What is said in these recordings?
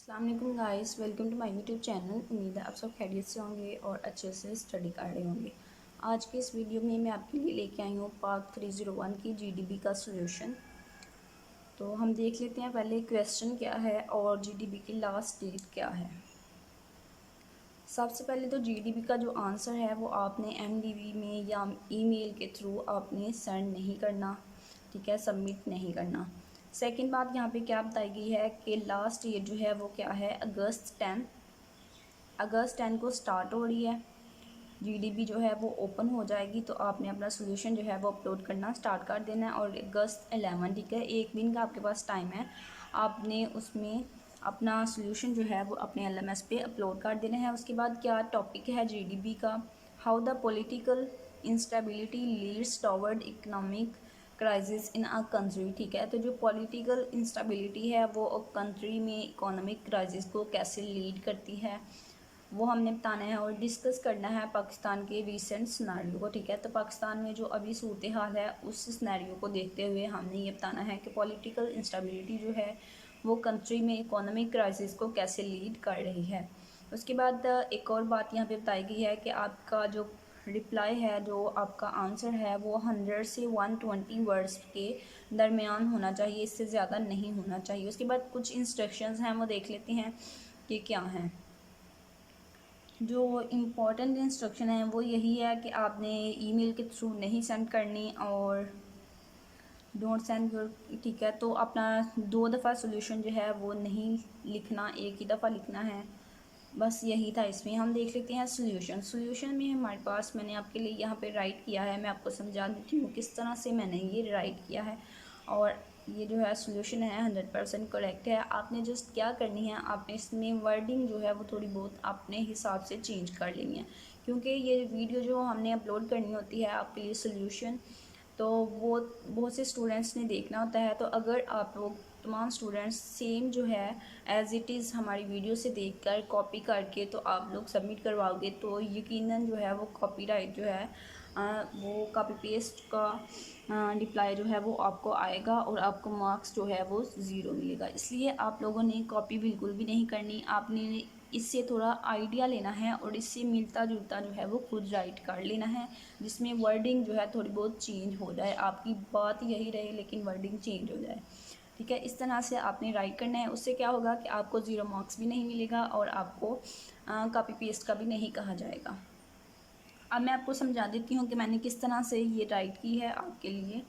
अस्सलाम वालेकुम guys, welcome to my YouTube channel. उम्मीद है आप सब खैरियत से होंगे और अच्छे से स्टडी कर रहे होंगे। आज के इस वीडियो में मैं आपके लिए लेके आई हूँ पार्ट 301 की जीडीपी का सॉल्यूशन। तो हम देख लेते हैं पहले क्वेश्चन क्या है और जीडीपी की लास्ट डेट क्या है। सबसे पहले तो जीडीपी का जो आंसर है वो आपने एमडीवी में या ईमेल के थ्रू आपने सेंड नहीं करना, ठीक है, सबमिट नहीं करना। सेकंड बात यहाँ पे क्या बताई गई है कि लास्ट ईयर जो है वो क्या है, अगस्त 10 को स्टार्ट हो रही है। जीडीपी जो है वो ओपन हो जाएगी तो आपने अपना सोल्यूशन जो है वो अपलोड करना स्टार्ट कर देना है। और अगस्त 11, ठीक है, एक दिन का आपके पास टाइम है। आपने उसमें अपना सोल्यूशन जो है वो अपने एलएमएस पे अपलोड कर देना है। उसके बाद क्या टॉपिक है जीडीपी का, how the political instability leads toward economic crisis in a country, ठीक है। तो जो पॉलिटिकल इंस्टेबिलिटी है वो कंट्री में इकोनॉमिक क्राइसिस को कैसे लीड करती है वो हमने बताना है। और डिस्कस करना है पाकिस्तान के रीसेंट सिनेरियो को, ठीक है। तो पाकिस्तान में जो अभी सूरत हाल है उस सिनेरियो को देखते हुए हमने ये बताना है कि पॉलिटिकल इंस्टेबिलिटी जो है वो कंट्री में इकोनॉमिक क्राइसिस को कैसे लीड कर रही है। उसके बाद एक और बात यहाँ पे बताई गई है कि आपका जो रिप्लाई है, जो आपका आंसर है वो 100 से 120 वर्ड्स के दरमियान होना चाहिए, इससे ज़्यादा नहीं होना चाहिए। उसके बाद कुछ इंस्ट्रक्शंस हैं वो देख लेते हैं कि क्या हैं। जो इम्पोर्टेंट इंस्ट्रक्शन है वो यही है कि आपने ईमेल के थ्रू नहीं सेंड करनी और डोंट सेंड योर, ठीक है। तो अपना 2 दफ़ा सोल्यूशन जो है वो नहीं लिखना, एक ही दफ़ा लिखना है। बस यही था इसमें। हम देख लेते हैं सोल्यूशन में हमारे पास मैंने आपके लिए यहाँ पे राइट किया है। मैं आपको समझा देती हूँ किस तरह से मैंने ये राइट किया है। और ये जो है सोल्यूशन है 100% करेक्ट है। आपने जस्ट क्या करनी है, आपने इसमें वर्डिंग जो है वो थोड़ी बहुत अपने हिसाब से चेंज कर लेनी है, क्योंकि ये वीडियो जो हमने अपलोड करनी होती है आपके लिए सोल्यूशन, तो वो बहुत से स्टूडेंट्स ने देखना होता है। तो अगर आप लोग तमाम स्टूडेंट्स सेम जो है एज़ इट इज़ हमारी वीडियो से देखकर कॉपी करके तो आप लोग सबमिट करवाओगे तो यकीनन जो है वो कॉपीराइट जो है वो कॉपी पेस्ट का रिप्लाई जो है वो आपको आएगा और आपको मार्क्स जो है वो ज़ीरो मिलेगा। इसलिए आप लोगों ने कॉपी बिल्कुल भी नहीं करनी, आपने इससे थोड़ा आइडिया लेना है और इससे मिलता जुलता जो है वो खुद राइट कर लेना है, जिसमें वर्डिंग जो है थोड़ी बहुत चेंज हो जाए, आपकी बात यही रहे लेकिन वर्डिंग चेंज हो जाए, ठीक है। इस तरह से आपने राइट करना है। उससे क्या होगा कि आपको ज़ीरो मार्क्स भी नहीं मिलेगा और आपको कॉपी पेस्ट का भी नहीं कहा जाएगा। अब मैं आपको समझा देती हूँ कि मैंने किस तरह से ये राइट की है आपके लिए।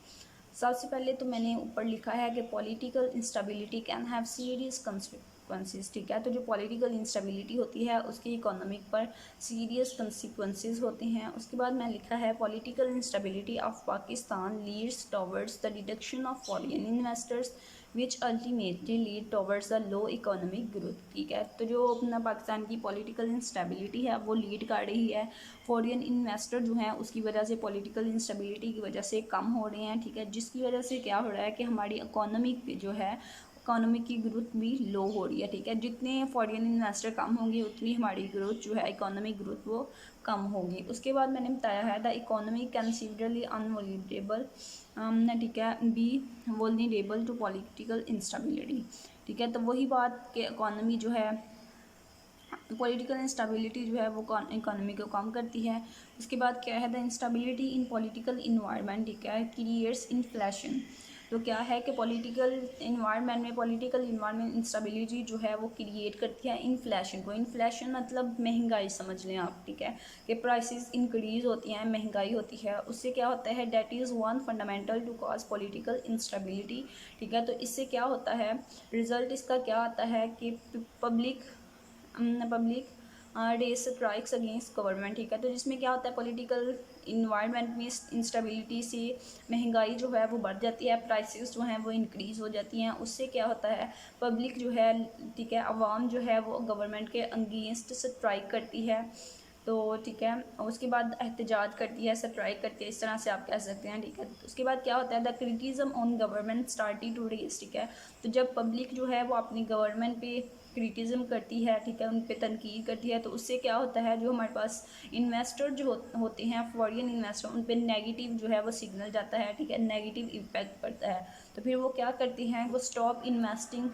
सबसे पहले तो मैंने ऊपर लिखा है कि political instability can have serious consequences, ठीक है। तो जो पॉलिटिकल इंस्टेबिलिटी होती है उसकी इकोनॉमिक पर सीरियस कंसिक्वेंसेस होते हैं। उसके बाद मैं लिखा है political instability of Pakistan leads towards the reduction of foreign investors which ultimately lead towards the low economic growth, ठीक है। तो जो अपना पाकिस्तान की पॉलिटिकल इंस्टेबिलिटी है वो लीड कर रही है, फॉरेन इन्वेस्टर जो हैं उसकी वजह से, पॉलिटिकल इंस्टेबिलिटी की वजह से कम हो रहे हैं, ठीक है। जिसकी वजह से क्या हो रहा है कि हमारी इकोनॉमिक जो है, इकोनॉमी की ग्रोथ भी लो हो रही है, ठीक है। जितने फॉरेन इन्वेस्टर कम होंगे उतनी हमारी ग्रोथ जो है, इकोनॉमिक ग्रोथ वो कम होगी। उसके बाद मैंने बताया है द इकोनॉमी कंसिडरली अनवल्नरेबल, ठीक है, be vulnerable to political instability, ठीक है। तो वही बात कि इकोनॉमी जो है, पॉलिटिकल इंस्टेबिलिटी जो है वो इकोनॉमी को कम करती है। उसके बाद क्या है, the instability in political environment, ठीक है, क्रिएट्स इन्फ्लेशन। तो क्या है कि पॉलिटिकल इन्वायरमेंट इंस्टेबिलिटी जो है वो क्रिएट करती है इन्फ्लेशन को। इन्फ्लेशन मतलब महंगाई समझ लें आप, ठीक है, कि प्राइसेस इंक्रीज़ होती हैं, महंगाई होती है। उससे क्या होता है, that is one fundamental to cause political instability, ठीक है। तो इससे क्या होता है, रिजल्ट इसका क्या आता है कि public raise strikes against government, ठीक है। तो जिसमें क्या होता है, पॉलिटिकल इन्वायरमेंट में इंस्टेबिलिटी से महंगाई जो है वो बढ़ जाती है, प्राइसेस जो हैं वो इंक्रीज़ हो जाती हैं। उससे क्या होता है, पब्लिक जो है, ठीक है, आवाम जो है वो गवर्नमेंट के अगेंस्ट स्ट्राइक करती है, तो ठीक है। और उसके बाद एहतजाज करती है, स्ट्राइक करती है, इस तरह से आप कह सकते हैं, ठीक है। तो उसके बाद क्या होता है, the criticism on government started to raise, ठीक है। तो जब पब्लिक जो है वो अपनी गवर्नमेंट पे क्रिटिज़म करती है, ठीक है, उन पे तनकीद करती है, तो उससे क्या होता है, जो हमारे पास इन्वेस्टर जो होते हैं, फॉरेन इन्वेस्टर, उन पे नेगेटिव जो है वो सिग्नल जाता है, ठीक है, नेगेटिव इम्पैक्ट पड़ता है। तो फिर वो क्या करती हैं, वो स्टॉप इन्वेस्टिंग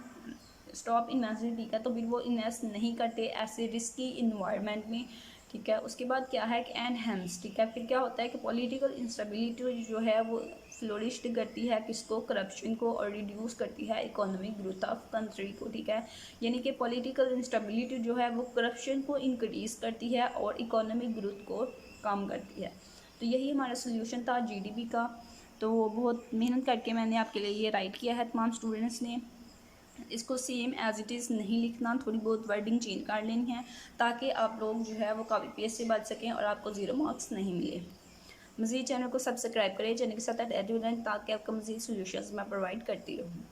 स्टॉप इन्वेस्टिंग, ठीक है, तो फिर वो इन्वेस्ट नहीं करते ऐसे रिस्की इन्वायरमेंट में, ठीक है। उसके बाद क्या है कि एनहेंस, ठीक है, फिर क्या होता है कि पॉलिटिकल इंस्टेबिलिटी जो है वो फ्लोरिश करती है किसको, करप्शन को, और रिड्यूस करती है इकोनॉमिक ग्रोथ ऑफ कंट्री को, ठीक है। यानी कि पॉलिटिकल इंस्टेबिलिटी जो है वो करप्शन को इंक्रीज करती है और इकोनॉमिक ग्रोथ को कम करती है। तो यही हमारा सोल्यूशन था जीडीपी का। तो बहुत मेहनत करके मैंने आपके लिए ये राइट किया है, तमाम स्टूडेंट्स ने। इसको सेम एज इट इज़ नहीं लिखना, थोड़ी बहुत वर्डिंग चेंज कर लेनी है ताकि आप लोग जो है वो कॉपी पेस्ट से बच सकें और आपको 0 मार्क्स नहीं मिले। मज़ीद चैनल को सब्सक्राइब करें, चैनल के साथ अटैच हो जाएं ताकि आपको मज़ीद सोल्यूशंस मैं प्रोवाइड करती रहूँ।